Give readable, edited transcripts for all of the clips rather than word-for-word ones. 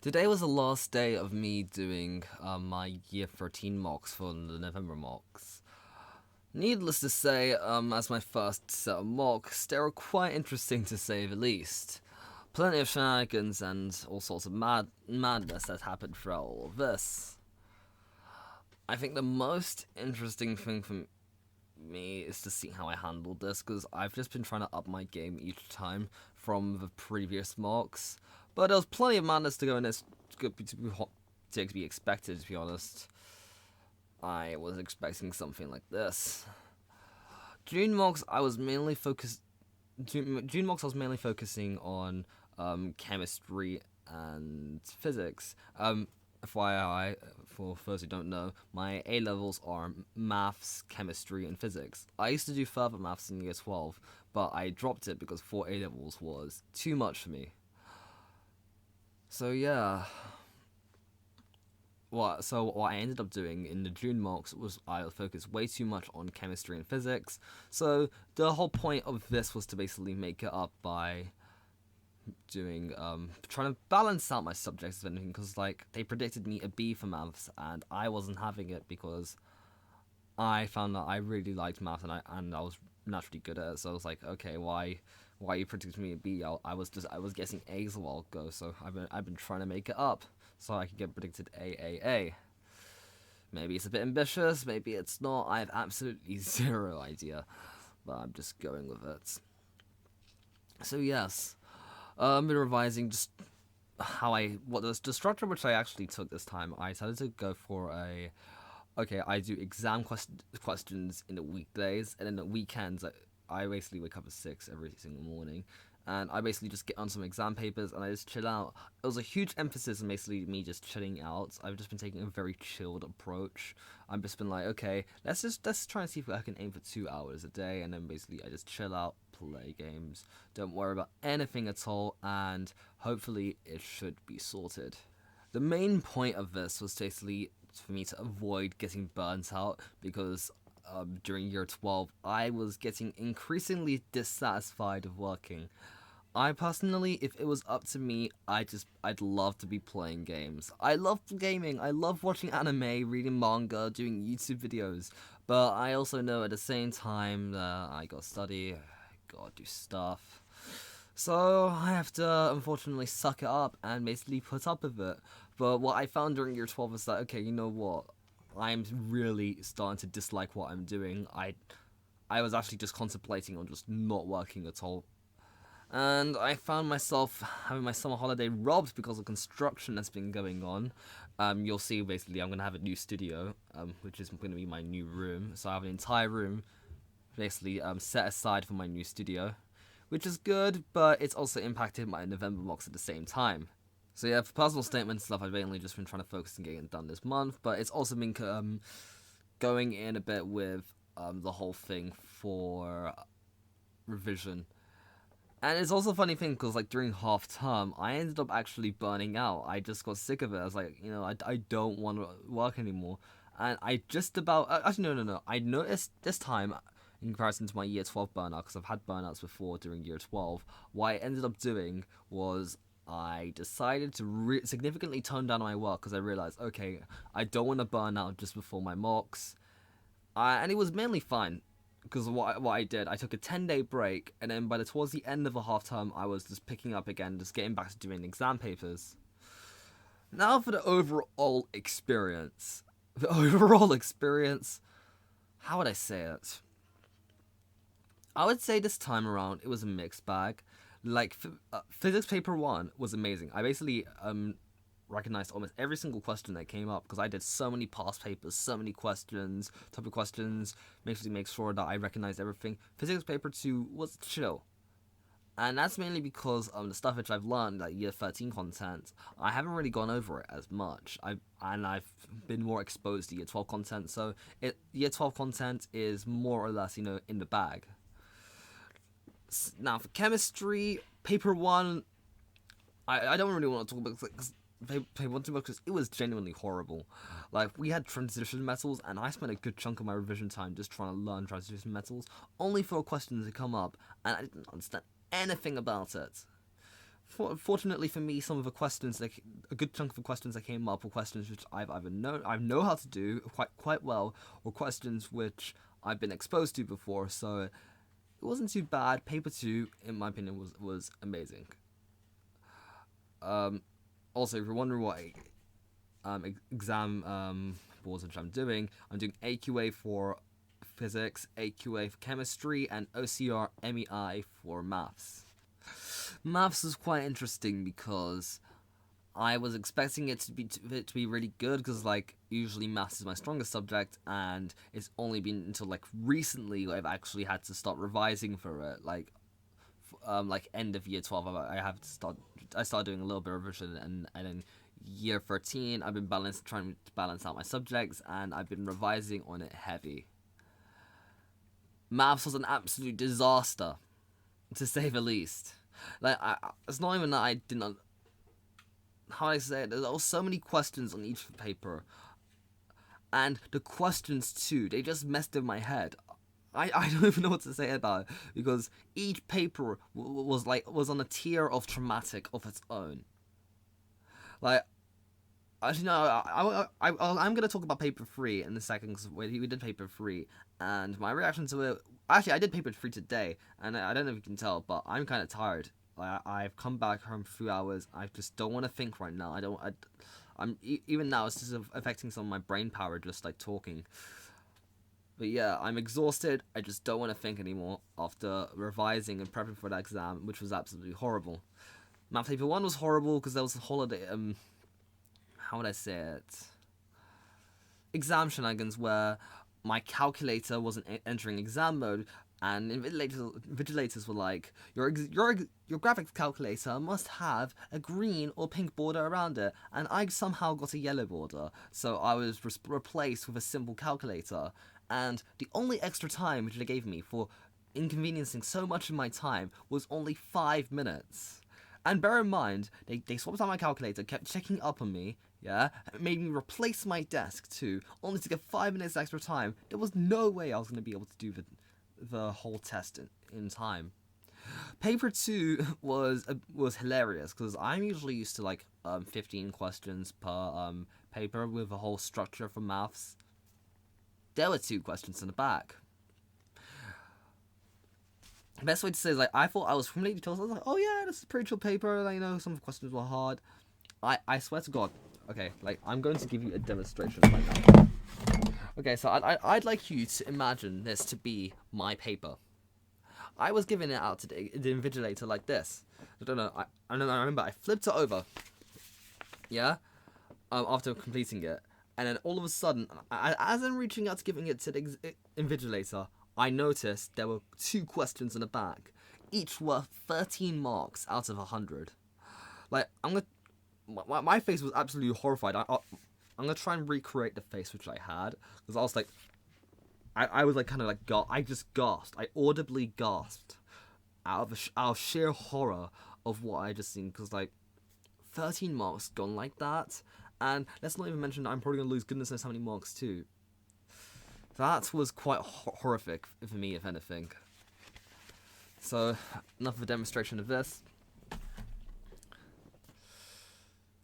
Today was the last day of me doing my year 13 mocks for the November mocks. Needless to say, as my first set of mocks, they were quite interesting to say the least. Plenty of shenanigans and all sorts of madness that happened throughout all of this. I think the most interesting thing for me is to see how I handled this because I've just been trying to up my game each time from the previous mocks. But there was plenty of madness to go in this to be expected, to be honest. I was expecting something like this. June mocks, I was mainly focused. June mocks, I was mainly focusing on chemistry and physics. FYI, for those who don't know, my A levels are maths, chemistry, and physics. I used to do further maths in year 12, but I dropped it because 4 A levels was too much for me. So yeah, what I ended up doing in the June mocks was I focused way too much on chemistry and physics. So the whole point of this was to basically make it up by doing trying to balance out my subjects if anything, because like they predicted me a B for maths and I wasn't having it because I found that I really liked math and I was naturally good at it. So I was like, okay, why you predicted me a B? I was guessing A's a while ago, so I've been trying to make it up so I could get predicted A. Maybe it's a bit ambitious, maybe it's not. I have absolutely zero idea, but I'm just going with it. So yes, been revising just what the structure which I actually took this time. I decided to go for a okay. I do questions in the weekdays, and then the weekends I basically wake up at 6 every single morning, and I basically just get on some exam papers and I just chill out. It was a huge emphasis on basically me just chilling out. I've just been taking a very chilled approach. I've just been like, okay, let's try and see if I can aim for 2 hours a day, and then basically I just chill out, play games, don't worry about anything at all, and hopefully it should be sorted. The main point of this was basically for me to avoid getting burnt out because during year 12 I was getting increasingly dissatisfied of working. I personally, if it was up to me, I'd love to be playing games. I love gaming. I love watching anime, reading manga, doing YouTube videos. But I also know at the same time that I gotta study, gotta do stuff. So I have to unfortunately suck it up and basically put up with it. But what I found during year 12 is that okay, you know what? I'm really starting to dislike what I'm doing. I was actually just contemplating on just not working at all, and I found myself having my summer holiday robbed because of construction that's been going on. You'll see basically I'm gonna have a new studio, which is gonna be my new room. So I have an entire room basically set aside for my new studio, which is good, but it's also impacted my November mocks at the same time. So yeah, for personal statement stuff, I've mainly just been trying to focus on getting it done this month, but it's also been going in a bit with the whole thing for revision. And it's also a funny thing because, like, during half term, I ended up actually burning out. I just got sick of it. I was like, I don't want to work anymore. And I just about. Actually, no. I noticed this time, in comparison to my year 12 burnout, because I've had burnouts before during year 12, what I ended up doing was I decided to significantly tone down my work because I realized, okay, I don't want to burn out just before my mocks. And it was mainly fine because what I did, I took a 10-day break, and then towards the end of the half term, I was just picking up again, just getting back to doing exam papers. Now for the overall experience. The overall experience, how would I say it? I would say this time around it was a mixed bag. Like physics paper one was amazing. I basically recognized almost every single question that came up because I did so many past papers, so many questions, topic questions, basically make sure that I recognized everything. Physics paper 2 was chill. And that's mainly because the stuff which I've learned, like year 13 content, I haven't really gone over it as much. I've been more exposed to year 12 content, so year 12 content is more or less in the bag. Now for chemistry, paper one, I don't really want to talk about because paper one too much because it was genuinely horrible. Like we had transition metals, and I spent a good chunk of my revision time just trying to learn transition metals, only for questions to come up, and I didn't understand anything about it. Fortunately for me, some of the questions, like a good chunk of the questions that came up, were questions which I've either know how to do quite well, or questions which I've been exposed to before. So it wasn't too bad. Paper 2, in my opinion, was amazing. Also, if you're wondering what exam boards which I'm doing AQA for physics, AQA for chemistry, and OCR MEI for maths. Maths was quite interesting because I was expecting it to be really good, because like usually maths is my strongest subject, and it's only been until like recently I've actually had to start revising for it. Like end of year 12, I started doing a little bit of revision, and then year 13 I've been trying to balance out my subjects, and I've been revising on it heavy. Maths was an absolute disaster, to say the least. Like, it's not even that I didn't. How do I say it? There were so many questions on each paper, and the questions too, they just messed with my head. I don't even know what to say about it, because each paper was on a tier of traumatic of its own. Like, actually, no, I'm going to talk about paper 3 in a second, because we did paper 3, and my reaction to it. Actually, I did paper 3 today, and I don't know if you can tell, but I'm kind of tired. Like, I've come back home for 2 hours. I just don't want to think right now. Even now, it's just affecting some of my brain power, just like talking. But yeah, I'm exhausted. I just don't want to think anymore after revising and prepping for that exam, which was absolutely horrible. Math paper 1 was horrible because there was a holiday. How would I say it? Exam shenanigans where my calculator wasn't entering exam mode, and invigilators were like, your graphics calculator must have a green or pink border around it, and I somehow got a yellow border, so I was replaced with a simple calculator, and the only extra time which they gave me for inconveniencing so much of my time was only 5 minutes. And bear in mind, they swapped out my calculator, kept checking up on me, yeah, and made me replace my desk too, only to get 5 minutes extra time. There was no way I was going to be able to do the whole test in time. Paper 2 was hilarious, because I'm usually used to like 15 questions per paper with a whole structure for maths. There were 2 questions in the back. The best way to say is, like, I thought I was completely told. I was like, oh yeah, this is a pretty chill paper. Like, some of the questions were hard. I swear to God. Okay, like, I'm going to give you a demonstration right now. Okay, so I'd like you to imagine this to be my paper. I was giving it out to the invigilator like this. I don't know. I remember I flipped it over. Yeah. After completing it, and then all of a sudden, as I'm reaching out to giving it to the invigilator, I noticed there were 2 questions in the back, each worth 13 marks out of 100. Like, my face was absolutely horrified. I'm gonna try and recreate the face which I had, because I was like, I was like kind of like I just gasped. I audibly gasped out of sheer horror of what I just seen, because like 13 marks gone like that, and let's not even mention that I'm probably gonna lose goodness knows how many marks too. That was quite horrific for me, if anything. So, enough of a demonstration of this.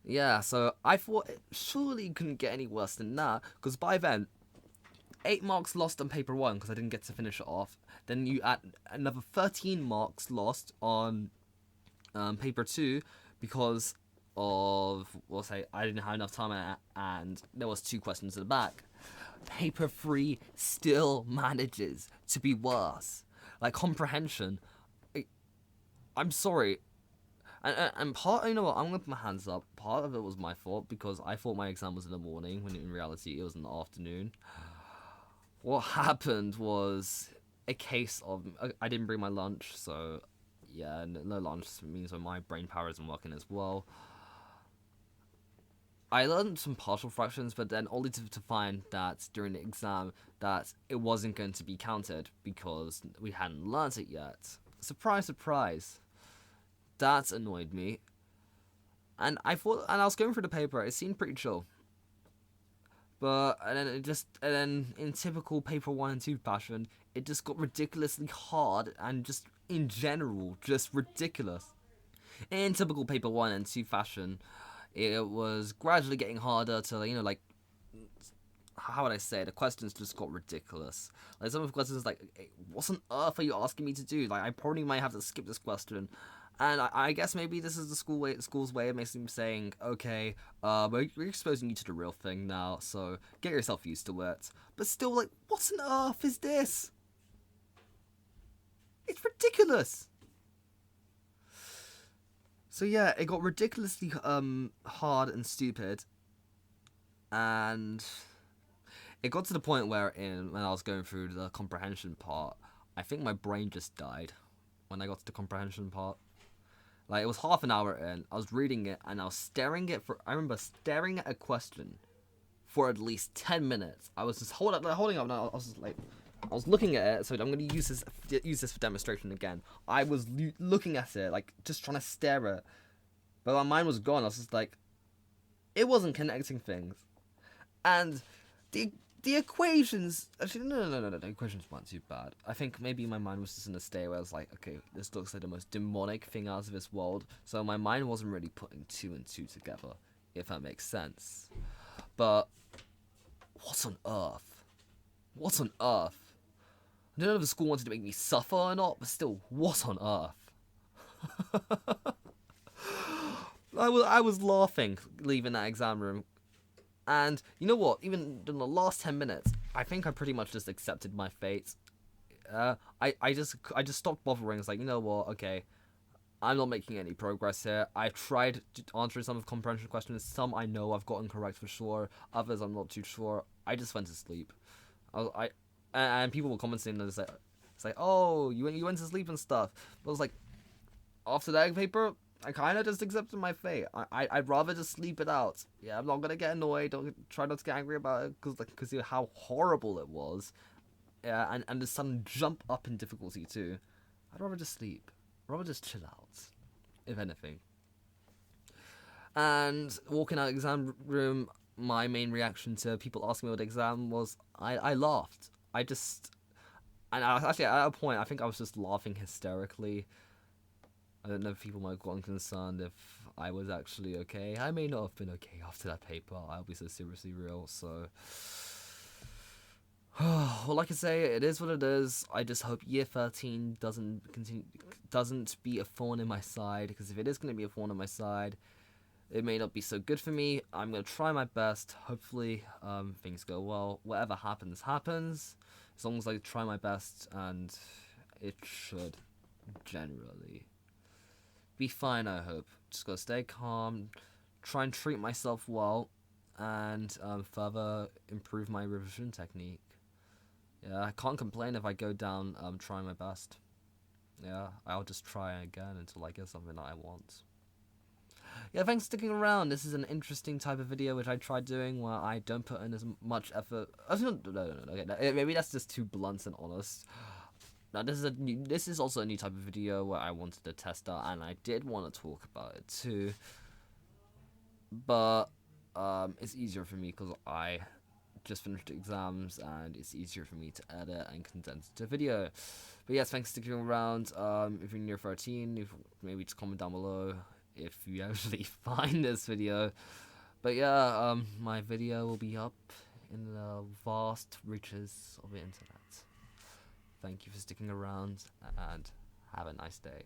Yeah, so I thought it surely couldn't get any worse than that, because by then, 8 marks lost on paper 1 because I didn't get to finish it off. Then you add another 13 marks lost on paper 2 because of, we'll say, I didn't have enough time and there was 2 questions in the back. Paper 3 still manages to be worse. Like, comprehension, I'm sorry. And part, you know what, I'm gonna put my hands up. Part of it was my fault, because I thought my exam was in the morning, when in reality it was in the afternoon. What happened was a case of, I didn't bring my lunch, so yeah, no lunch means that my brain power isn't working as well. I learned some partial fractions, but then only to find that during the exam that it wasn't going to be counted because we hadn't learned it yet. Surprise, surprise. That annoyed me. And I was going through the paper, it seemed pretty chill. And then in typical paper 1 and 2 fashion, it just got ridiculously hard, and just in general, just ridiculous. in typical paper 1 and 2 fashion, it was gradually getting harder to, like, how would I say, the questions just got ridiculous. Like, some of the questions, like, hey, what on earth are you asking me to do? Like, I probably might have to skip this question. And I guess maybe this is the school's way of basically saying, okay, we're exposing you to the real thing now, so get yourself used to it. But still, like, what on earth is this? It's ridiculous. So yeah, it got ridiculously hard and stupid, and it got to the point where when I was going through the comprehension part, I think my brain just died when I got to the comprehension part. Like, it was half an hour in, I was reading it, and I was I remember staring at a question for at least 10 minutes. I was just holding up, and I was looking at it, so I'm going to use this for demonstration again. I was looking at it, like, just trying to stare at it. But my mind was gone. I was just like, it wasn't connecting things. And the equations... Actually, no, the equations weren't too bad. I think maybe my mind was just in a state where I was like, okay, this looks like the most demonic thing out of this world. So my mind wasn't really putting 2 and 2 together, if that makes sense. But what on earth? What on earth? I don't know if the school wanted to make me suffer or not, but still, what on earth? I was laughing leaving that exam room. And you know what? Even in the last 10 minutes, I think I pretty much just accepted my fate. I just stopped bothering. It's like, you know what? Okay, I'm not making any progress here. I've tried answering some of the comprehension questions. Some I know I've gotten correct for sure. Others I'm not too sure. I just went to sleep. And people were commenting and it's like, oh, you went to sleep and stuff. But I was like, after that paper, I kind of just accepted my fate. I'd rather just sleep it out. Yeah, I'm not gonna get annoyed. Don't try not to get angry about it because of how horrible it was. Yeah, and the sudden jump up in difficulty too. I'd rather just sleep. I'd rather just chill out, if anything. And walking out of the exam room, my main reaction to people asking me about the exam was I laughed. And actually at a point I think I was just laughing hysterically. I don't know if people might have gotten concerned if I was actually okay. I may not have been okay after that paper. I'll be so seriously real. So, well, like I say, it is what it is. I just hope year 13 doesn't be a thorn in my side. Because if it is going to be a thorn in my side, it may not be so good for me. I'm going to try my best. Hopefully, things go well. Whatever happens, happens. As long as I try my best, and it should generally be fine, I hope. Just gotta stay calm, try and treat myself well, and further improve my revision technique. Yeah, I can't complain if I go down trying my best. Yeah, I'll just try again until I get something that I want. Yeah, thanks for sticking around. This is an interesting type of video which I tried doing where I don't put in as much effort. No, okay, maybe that's just too blunt and honest. Now this is also a new type of video where I wanted to test out, and I did want to talk about it too. But it's easier for me because I just finished exams, and it's easier for me to edit and condense to video. But yes, thanks for sticking around. If you're near 13, maybe just comment down below if you actually find this video. But yeah, my video will be up in the vast reaches of the internet. Thank you for sticking around, and have a nice day.